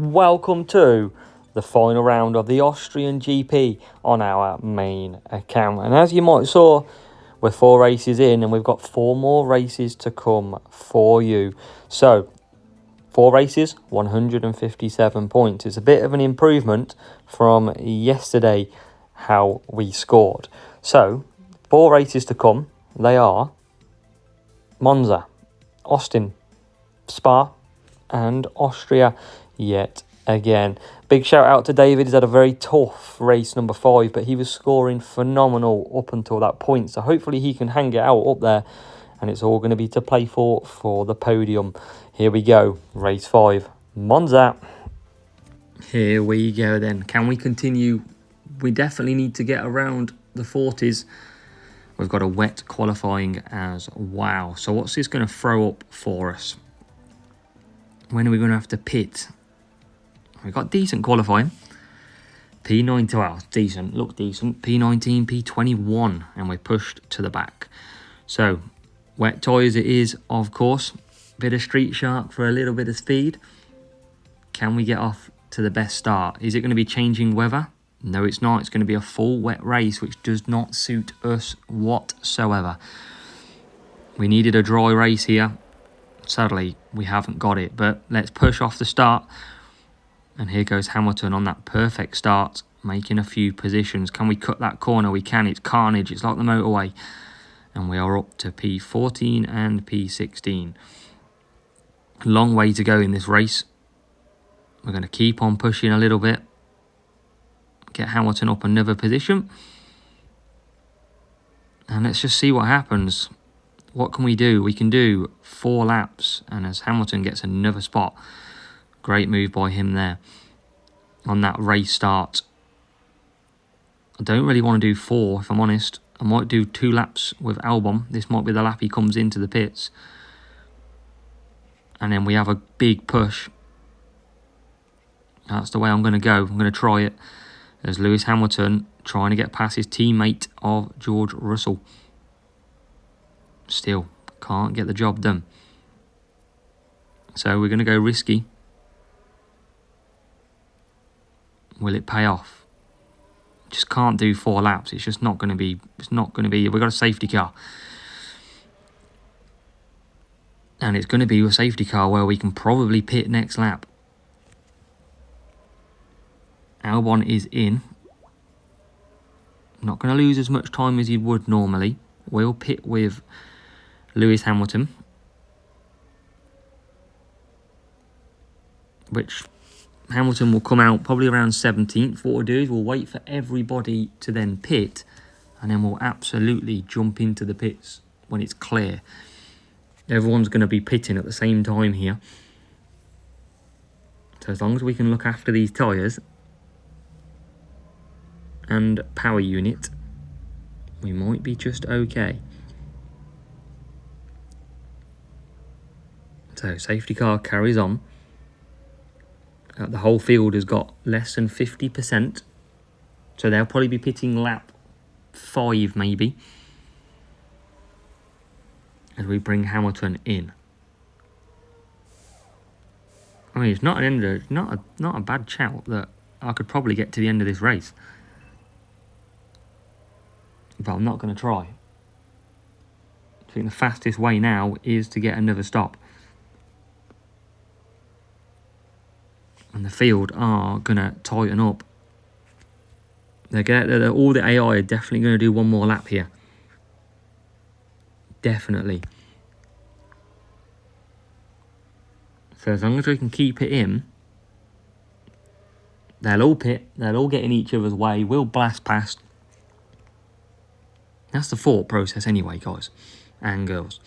Welcome to the final round of the Austrian GP on our main account. And as you might saw, we're 4 races in and we've got 4 more races to come for you. So 4 races, 157 points. It's a bit of an improvement from yesterday, how we scored. So 4 races to come. They are Monza, Austin, Spa and Austria yet again. Big shout out to David. He's had a very tough race number 5, but he was scoring phenomenal up until that point. So hopefully he can hang it out up there, and it's all going to be to play for the podium. Here we go. Race 5, Monza. Here we go then. Can we continue? We definitely need to get around the 40s. We've got a wet qualifying as well. So what's this going to throw up for us? When are we going to have to pit? We've got decent qualifying. P9, well, decent, look decent. P19, P21, and we're pushed to the back. So, wet tyres it is, of course. Bit of Street Shark for a little bit of speed. Can we get off to the best start? Is it going to be changing weather? No, it's not. It's going to be a full wet race, which does not suit us whatsoever. We needed a dry race here. Sadly, we haven't got it, but let's push off the start. And here goes Hamilton on that perfect start, making a few positions. Can we cut that corner? We can. It's carnage. It's like the motorway. And we are up to P14 and P16. Long way to go in this race. We're going to keep on pushing a little bit. Get Hamilton up another position. And let's just see what happens. What can we do? We can do 4 laps. And as Hamilton gets another spot. Great move by him there on that race start. I don't really want to do 4, if I'm honest. I might do 2 laps with Albon. This might be the lap he comes into the pits. And then we have a big push. That's the way I'm going to go. I'm going to try it. There's Lewis Hamilton trying to get past his teammate of George Russell. Still, can't get the job done. So we're going to go risky. Will it pay off? Just can't do 4 laps. It's just not going to be. It's not going to be. We've got a safety car. And it's going to be a safety car where we can probably pit next lap. Albon is in. Not going to lose as much time as you would normally. We'll pit with Lewis Hamilton. Which Hamilton will come out probably around 17th. What we'll do is we'll wait for everybody to then pit. And then we'll absolutely jump into the pits when it's clear. Everyone's going to be pitting at the same time here. So as long as we can look after these tyres and power unit, we might be just okay. So safety car carries on. The whole field has got less than 50%. So they'll probably be pitting lap 5 maybe. As we bring Hamilton in. I mean, it's not an end. Not a bad shout that I could probably get to the end of this race. But I'm not going to try. I think the fastest way now is to get another stop. And the field are going to tighten up. All the AI are definitely going to do one more lap here. Definitely. So as long as we can keep it in, they'll all pit. They'll all get in each other's way. We'll blast past. That's the thought process anyway, guys and girls.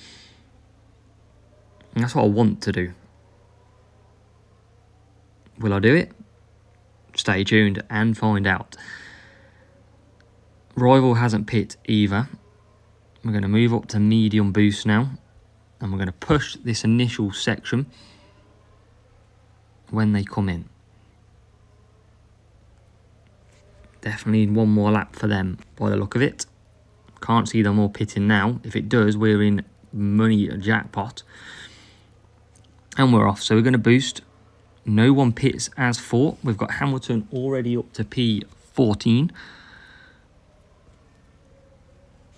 And that's what I want to do. Will I do it? Stay tuned and find out. Rival hasn't pit either. We're going to move up to medium boost now. And we're going to push this initial section when they come in. Definitely one more lap for them by the look of it. Can't see them all pitting now. If it does, we're in money jackpot. And we're off. So we're going to boost. No one pits as 4. We've got Hamilton already up to P14.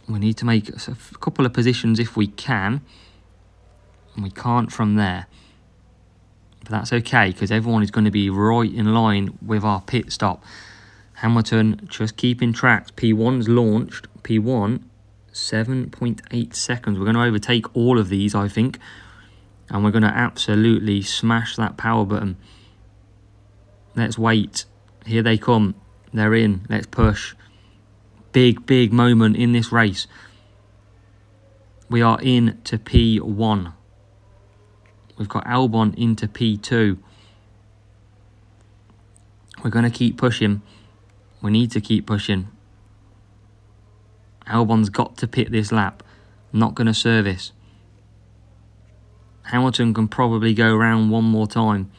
We need to make a couple of positions if we can. And we can't from there. But that's okay, because everyone is going to be right in line with our pit stop. Hamilton just keeping track. P1's launched. P1, 7.8 seconds. We're going to overtake all of these, I think. And we're going to absolutely smash that power button. Let's wait. Here they come. They're in. Let's push. Big, big moment in this race. We are in to P1. We've got Albon into P2. We're going to keep pushing. We need to keep pushing. Albon's got to pit this lap. Not going to service. Hamilton can probably go around one more time.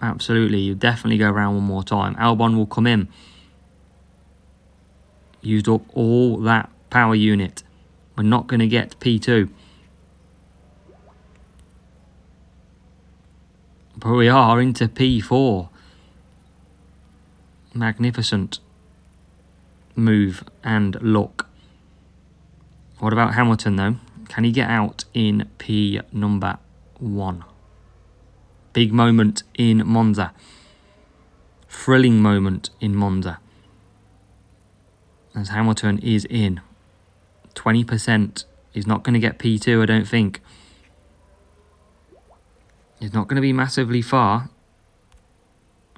Absolutely, you definitely go around one more time. Albon will come in. Used up all that power unit. We're not going to get P2. But we are into P4. Magnificent move and look. What about Hamilton though? Can he get out in P number 1? Big moment in Monza. Thrilling moment in Monza. As Hamilton is in. 20%. He's not going to get P2, I don't think. He's not going to be massively far.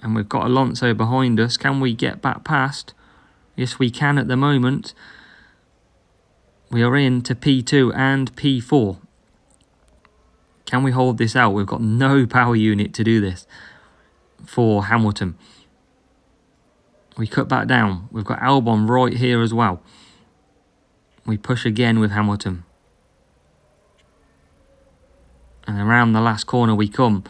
And we've got Alonso behind us. Can we get back past? Yes, we can at the moment. We are in to P2 and P4. Can we hold this out? We've got no power unit to do this for Hamilton. We cut back down. We've got Albon right here as well. We push again with Hamilton. And around the last corner we come.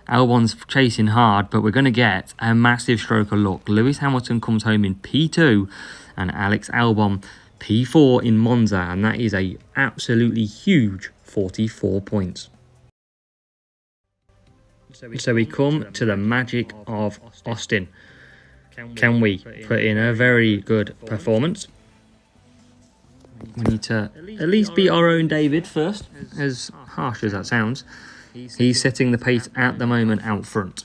Albon's chasing hard, but we're going to get a massive stroke of luck. Lewis Hamilton comes home in P2 and Alex Albon P4 in Monza. And that is a absolutely huge 44 points. So we come to the magic of Austin. Can we put in a very good performance? We need to at least beat our own David first, as harsh as that sounds. He's setting the pace at the moment out front.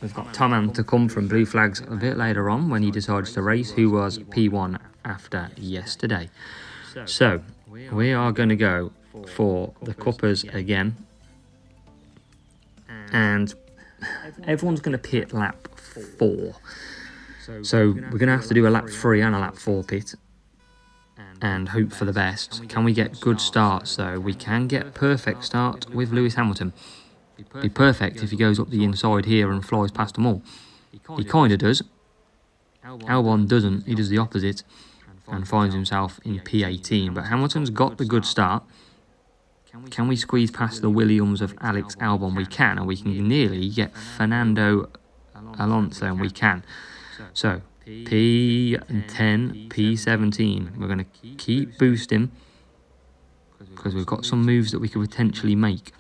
We've got Toman to come from Blue Flags a bit later on when he decides to race, who was P1 after yesterday. So we are going to go for the Cuppers again. And everyone's going to pit lap 4. So we're going to have to do a lap 3 and a lap 4 pit. And hope for the best. Can we get good starts though? We can get perfect start with Lewis Hamilton. Be perfect if he goes up the inside here and flies past them all. He kind of does. Albon doesn't. He does the opposite and finds himself in P18. But Hamilton's got the good start. Can we squeeze past the Williams of Alex Albon? We can, and we can nearly get Fernando Alonso, and we can. So P10, P17. We're going to keep boosting because we've got some moves that we could potentially make.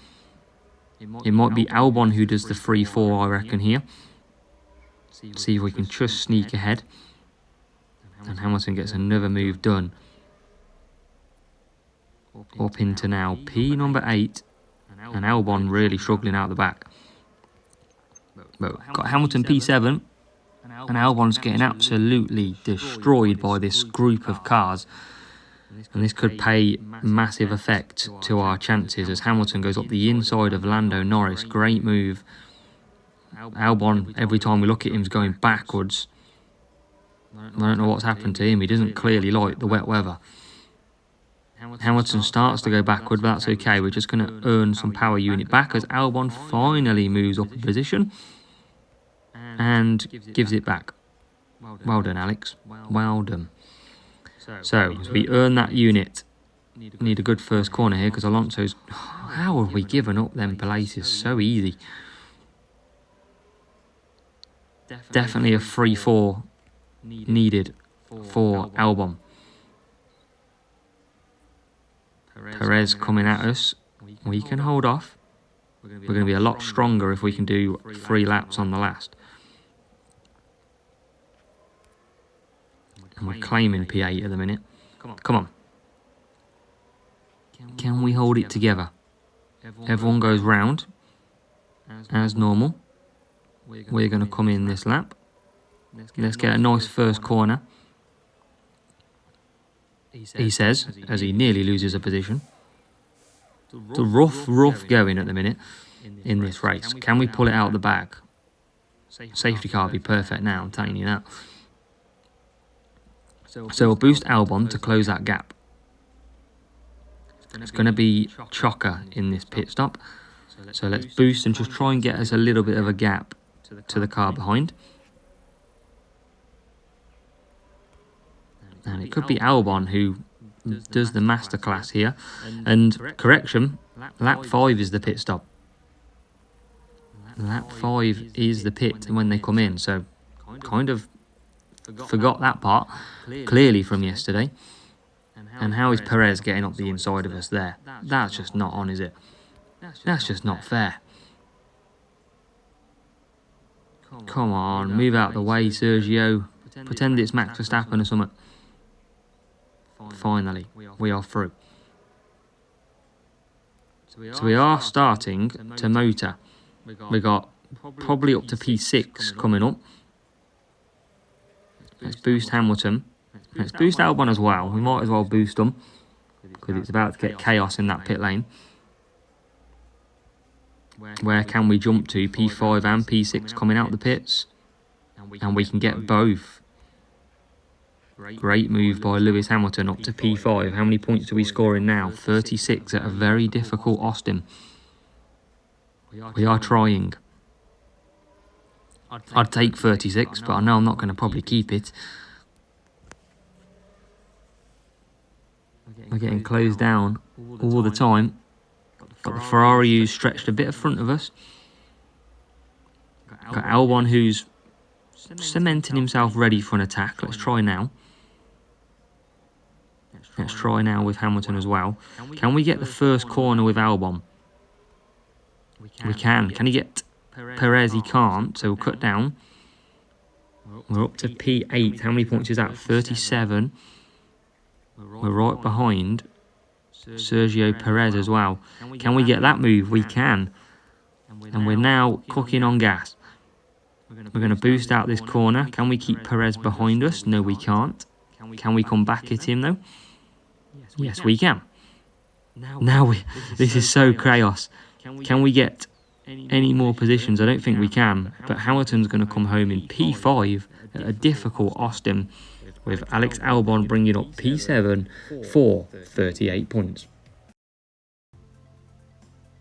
It might be Albon who does the 3-4, I reckon, here. See if we can just sneak ahead. And Hamilton gets another move done. Up into now P number 8. And Albon really struggling out the back. But got Hamilton P7. And Albon's getting absolutely destroyed by this group of cars. And this could pay massive effect to our chances as Hamilton goes up the inside of Lando Norris. Great move. Albon, every time we look at him, is going backwards. I don't know what's happened to him. He doesn't clearly like the wet weather. Hamilton starts to go backward, but that's okay. We're just going to earn some power unit back as Albon finally moves up a position and gives it back. Well done, Alex. Well done. So, as we earn that unit, we need a good first corner here because Alonso's... How have we given up them places so easy? Definitely a 3-4 needed for Albon. Perez coming at us. We can hold off. We're going to be a lot stronger if we can do 3 laps on the last. And we're claiming P8 at the minute. Come on. Can we hold it together? Everyone goes round as normal. We're going to come in this lap. Let's get a nice first corner. He says, as he nearly loses a position. It's a rough going at the minute in this race. Can we pull it out of the bag? Safety car would be perfect now, I'm telling you that. So we'll boost Albon to close that gap. It's going to be chocker in this pit stop. So let's boost and just try and get us a little bit of a gap to the car behind. And it could be Albon who does the masterclass here. And correction, lap 5 is the pit stop. Lap 5 is the pit when they come in. So kind of forgot that part clearly from yesterday. And how is Perez getting up the inside of us there? That's just not on, is it? That's just not fair. Come on, move out the way, Sergio. Pretend it's Max Verstappen or something. Finally, we are through. So we are starting to motor. We got probably up to P6 coming up. Let's boost Hamilton. Let's boost Albon as well. We might as well boost them because it's about to get chaos in that pit lane. Where can we jump to? P5 and P6 coming out the pits. And we can get both. Great move by Lewis Hamilton up to P5. How many points are we scoring now? 36 at a very difficult Austin. We are trying. I'd take 36, but I know I'm not going to probably keep it. We're getting closed down all the time. Got the Ferrari who's stretched a bit in front of us. Got Albon who's cementing himself ready for an attack. Let's try now. Let's try now with Hamilton as well. Can we get the first corner with Albon? We can. Can he get Perez? He can't, so we'll cut down. We're up to P8. How many points is that? 37. We're right behind Sergio Perez as well. Can we get that move? We can. And we're now cooking on gas. We're going to boost out this corner. Can we keep Perez behind us? No, we can't. Can we come back at him though? Yes, we can. Now this is so chaos. Can we get any more positions? I don't think we can. But Hamilton's going to come home in P5 at a difficult Austin, with Alex Albon bringing up P7 for 38 points.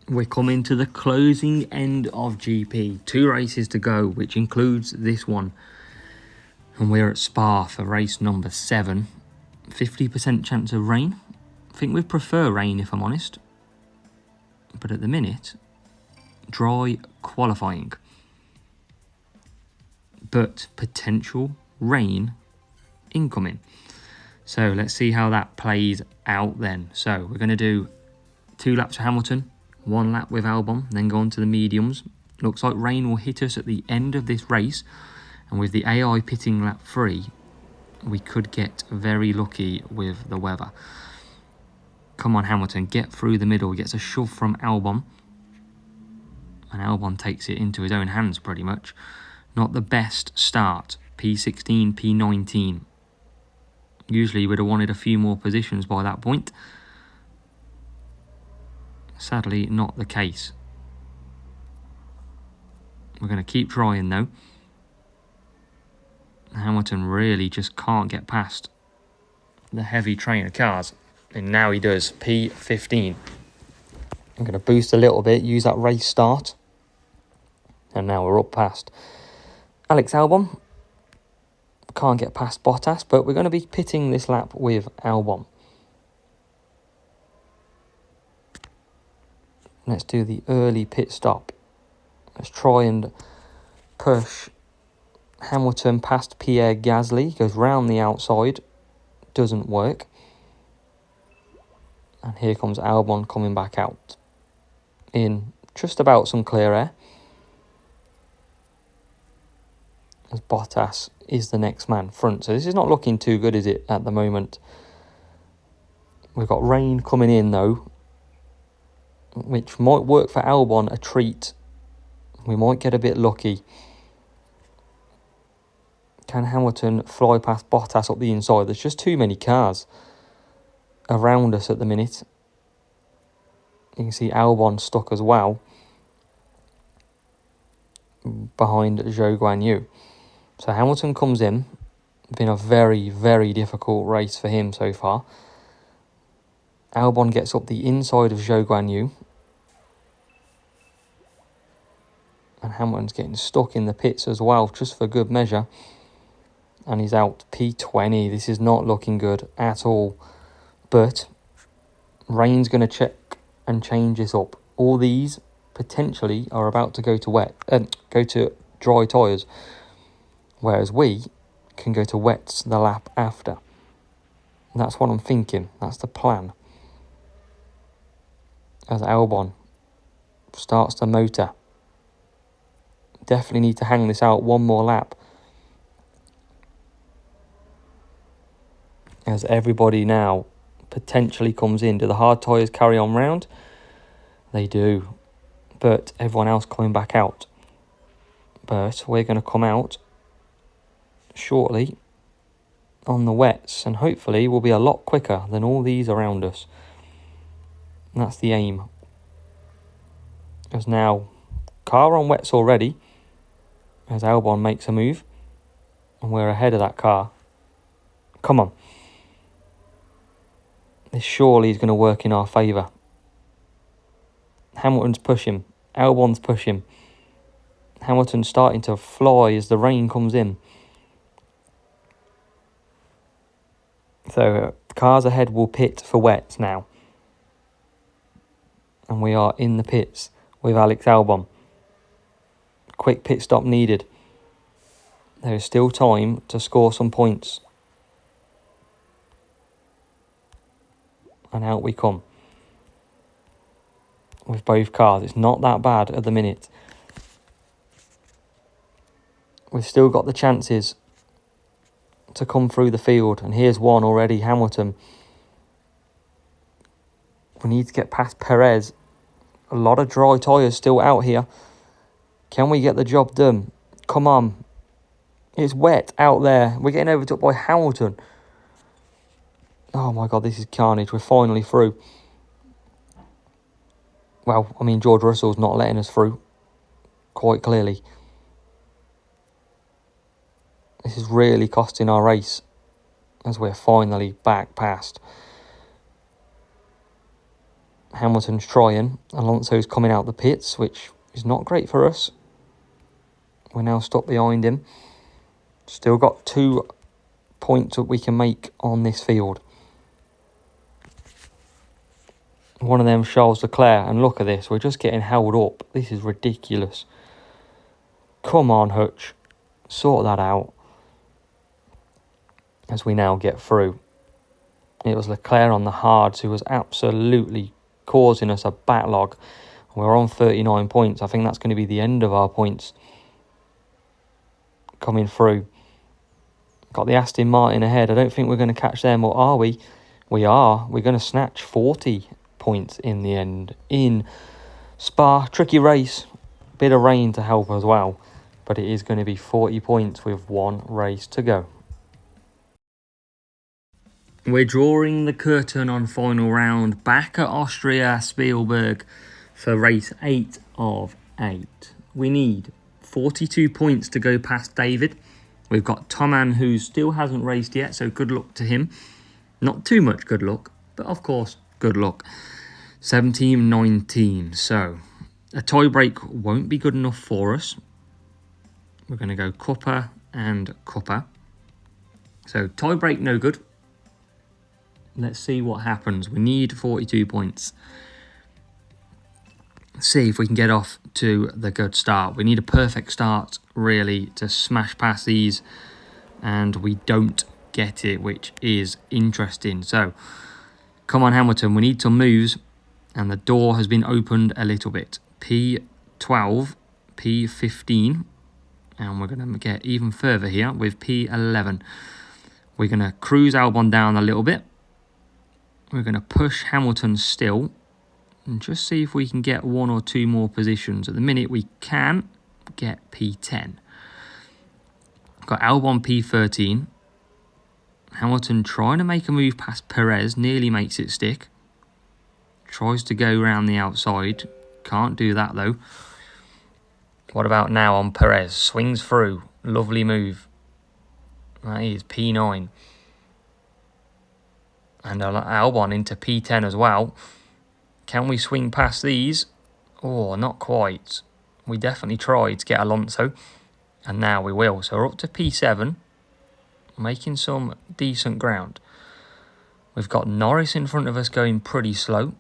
We're coming to the closing end of GP. 2 races to go, which includes this one. And we're at Spa for race number 7. 50% chance of rain. I think we prefer rain if I'm honest. But at the minute, dry qualifying. But potential rain incoming. So let's see how that plays out then. So we're going to do 2 laps for Hamilton, 1 lap with Albon, then go on to the mediums. Looks like rain will hit us at the end of this race, and with the AI pitting lap 3, we could get very lucky with the weather. Come on Hamilton, get through the middle. He gets a shove from Albon, and Albon takes it into his own hands pretty much. Not the best start. P16, P19. Usually we'd have wanted a few more positions by that point. Sadly, not the case. We're going to keep trying though. Hamilton really just can't get past the heavy train of cars. And now he does. P15. I'm going to boost a little bit, use that race start. And now we're up past Alex Albon. Can't get past Bottas, but we're going to be pitting this lap with Albon. Let's do the early pit stop. Let's try and push Hamilton past Pierre Gasly. Goes round the outside. Doesn't work. And here comes Albon coming back out in just about some clear air. As Bottas is the next man front. So this is not looking too good, is it, at the moment? We've got rain coming in, though, which might work for Albon a treat. We might get a bit lucky. Can Hamilton fly past Bottas up the inside? There's just too many cars around us at the minute. You can see Albon stuck as well behind Zhou Guanyu. So Hamilton comes in. Been a very, very difficult race for him so far. Albon gets up the inside of Zhou Guanyu. And Hamilton's getting stuck in the pits as well, just for good measure. And he's out P20. This is not looking good at all. But rain's going to check and change this up. All these potentially are about to go to dry tyres. Whereas we can go to wets the lap after. And that's what I'm thinking. That's the plan. As Albon starts the motor. Definitely need to hang this out one more lap. As everybody now potentially comes in. Do the hard tyres carry on round? They do. But everyone else coming back out. But we're going to come out shortly on the wets. And hopefully we'll be a lot quicker than all these around us. And that's the aim. As now, car on wets already. As Albon makes a move. And we're ahead of that car. Come on. This surely is going to work in our favour. Hamilton's pushing. Albon's pushing. Hamilton's starting to fly as the rain comes in. So cars ahead will pit for wets now. And we are in the pits with Alex Albon. Quick pit stop needed. There is still time to score some points. And out we come. With both cars. It's not that bad at the minute. We've still got the chances to come through the field. And here's one already, Hamilton. We need to get past Perez. A lot of dry tyres still out here. Can we get the job done? Come on. It's wet out there. We're getting overtook by Hamilton. Oh my God, this is carnage. We're finally through. Well, I mean, George Russell's not letting us through. Quite clearly. This is really costing our race. As we're finally back past. Hamilton's trying. Alonso's coming out the pits, which is not great for us. We're now stopped behind him. Still got 2 points that we can make on this field. One of them Charles Leclerc, and look at this, we're just getting held up. This is ridiculous. Come on, Hutch. Sort that out. As we now get through. It was Leclerc on the hards who was absolutely causing us a backlog. We're on 39 points. I think that's going to be the end of our points. Coming through. Got the Aston Martin ahead. I don't think we're going to catch them, or are we? We are. We're going to snatch 40 points in the end. In Spa, tricky race. Bit of rain to help as well. But it is going to be 40 points with one race to go. We're drawing the curtain on final round back at Austria, Spielberg for race 8 of 8. We need 42 points to go past David. We've got Toman, who still hasn't raced yet, so good luck to him. Not too much good luck, but of course, good luck. 17-19, so a tie break won't be good enough for us. We're going to go Cuppa and Cuppa. So tie break, no good. Let's see what happens. We need 42 points. See if we can get off to the good start. We need a perfect start, really, to smash past these. And we don't get it, which is interesting. So, Come on, Hamilton, we need some moves. And the door has been opened a little bit. P12, P15. And we're going to get even further here with P11. We're going to cruise Albon down a little bit. We're going to push Hamilton still. And just see if we can get 1 or 2 more positions. At the minute, we can get P10. Got Albon P13. Hamilton trying to make a move past Perez. Nearly makes it stick. Tries to go around the outside. Can't do that, though. What about now on Perez? Swings through. Lovely move. That is P9. And Albon into P10 as well. Can we swing past these? Oh, not quite. We definitely tried to get Alonso. And now we will. So we're up to P7. Making some decent ground. We've got Norris in front of us going pretty slow.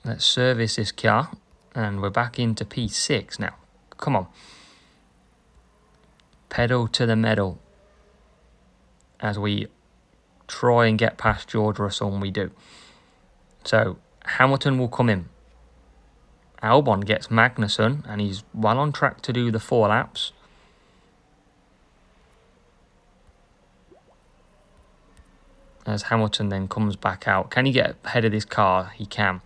Let's service this car. And we're back into P6 now. Come on. Pedal to the metal. As we try and get past George Russell, and we do. So, Hamilton will come in. Albon gets Magnussen, and he's well on track to do the 4 laps. As Hamilton then comes back out. Can he get ahead of this car? He can.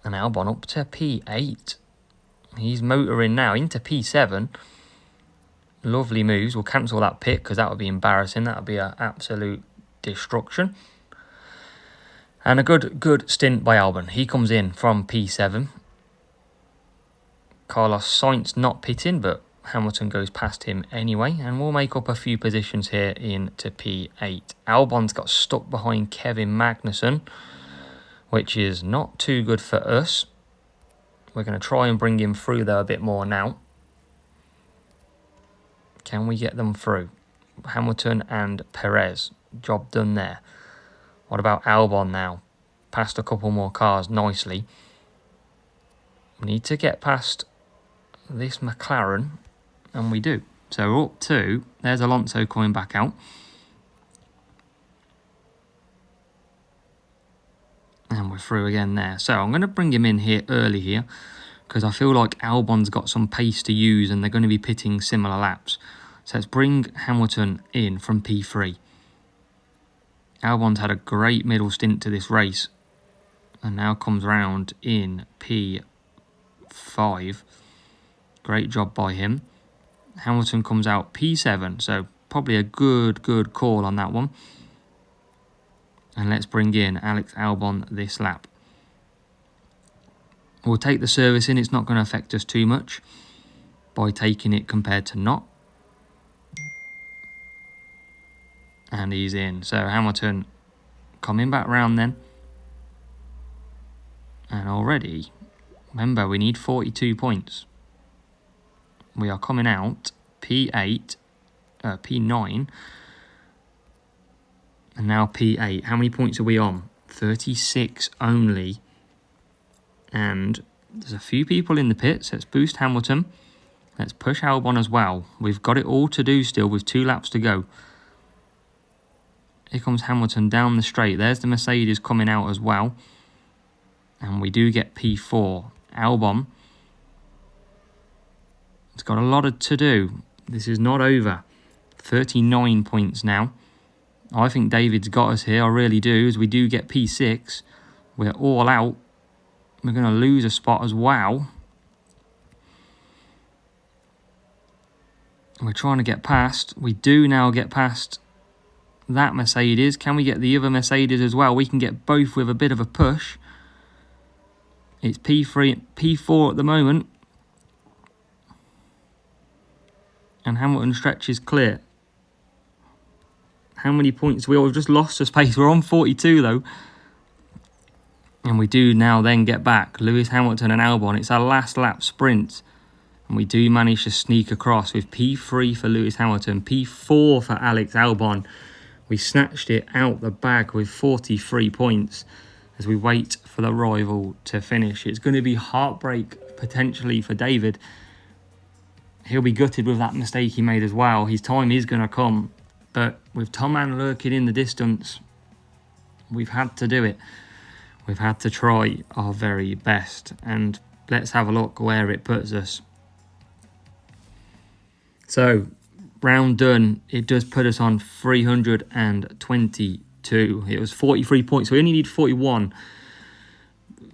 And Albon up to P8. He's motoring now into P7. Lovely moves. We'll cancel that pit because that would be embarrassing. That would be an absolute destruction. And a good stint by Albon. He comes in from P7. Carlos Sainz not pitting, but Hamilton goes past him anyway. And we'll make up a few positions here into P8. Albon's got stuck behind Kevin Magnussen, which is not too good for us. We're going to try and bring him through there a bit more now. Can we get them through? Hamilton and Perez. Job done there. What about Albon now? Passed a couple more cars nicely. We need to get past this McLaren. And we do. So we're up to... There's Alonso coming back out. And we're through again there. So I'm going to bring him in here early here. Because I feel like Albon's got some pace to use. And they're going to be pitting similar laps. So let's bring Hamilton in from P3. Albon's had a great middle stint to this race. And now comes round in P5. Great job by him. Hamilton comes out P7. So probably a good call on that one. And let's bring in Alex Albon this lap. We'll take the service in. It's not going to affect us too much by taking it compared to not. And he's in. So Hamilton coming back round then. And already, remember, we need 42 points. We are coming out P8, P9. And now P8. How many points are we on? 36 only. And there's a few people in the pits. Let's boost Hamilton. Let's push Albon as well. We've got it all to do still with 2 laps to go. Here comes Hamilton down the straight. There's the Mercedes coming out as well. And we do get P4. Albon. It's got a lot to do. This is not over. 39 points now. I think David's got us here. I really do. As we do get P6. We're all out. We're going to lose a spot as well. We're trying to get past. We do now get past that Mercedes. Can we get the other Mercedes as well? We can get both with a bit of a push. It's P3, P4 at the moment. And Hamilton stretches clear. How many points? We've just lost a space. We're on 42 though. And we do now then get back. Lewis Hamilton and Albon. It's our last lap sprint. And we do manage to sneak across with P3 for Lewis Hamilton. P4 for Alex Albon. We snatched it out the bag with 43 points as we wait for the rival to finish. It's going to be heartbreak potentially for David. He'll be gutted with that mistake he made as well. His time is going to come. But with Tom Mann lurking in the distance, we've had to do it. We've had to try our very best, and let's have a look where it puts us. So, round done, it does put us on 322. It was 43 points, so we only need 41.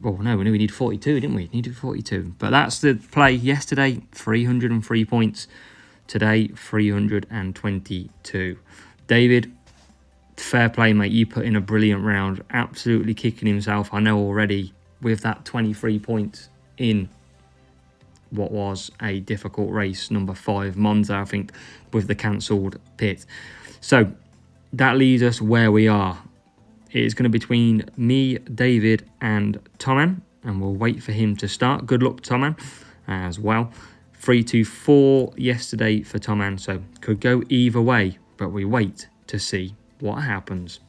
Oh no, we need 42, didn't we? Needed 42. But that's the play yesterday, 303 points. Today, 322. David, fair play, mate. You put in a brilliant round. Absolutely kicking himself, I know already, with that 23 points in what was a difficult race, number 5, Monza, I think, with the cancelled pit. So that leaves us where we are. It is going to be between me, David, and Toman, and we'll wait for him to start. Good luck, Toman, as well. 3-4 yesterday for Toman, so could go either way, but we wait to see what happens.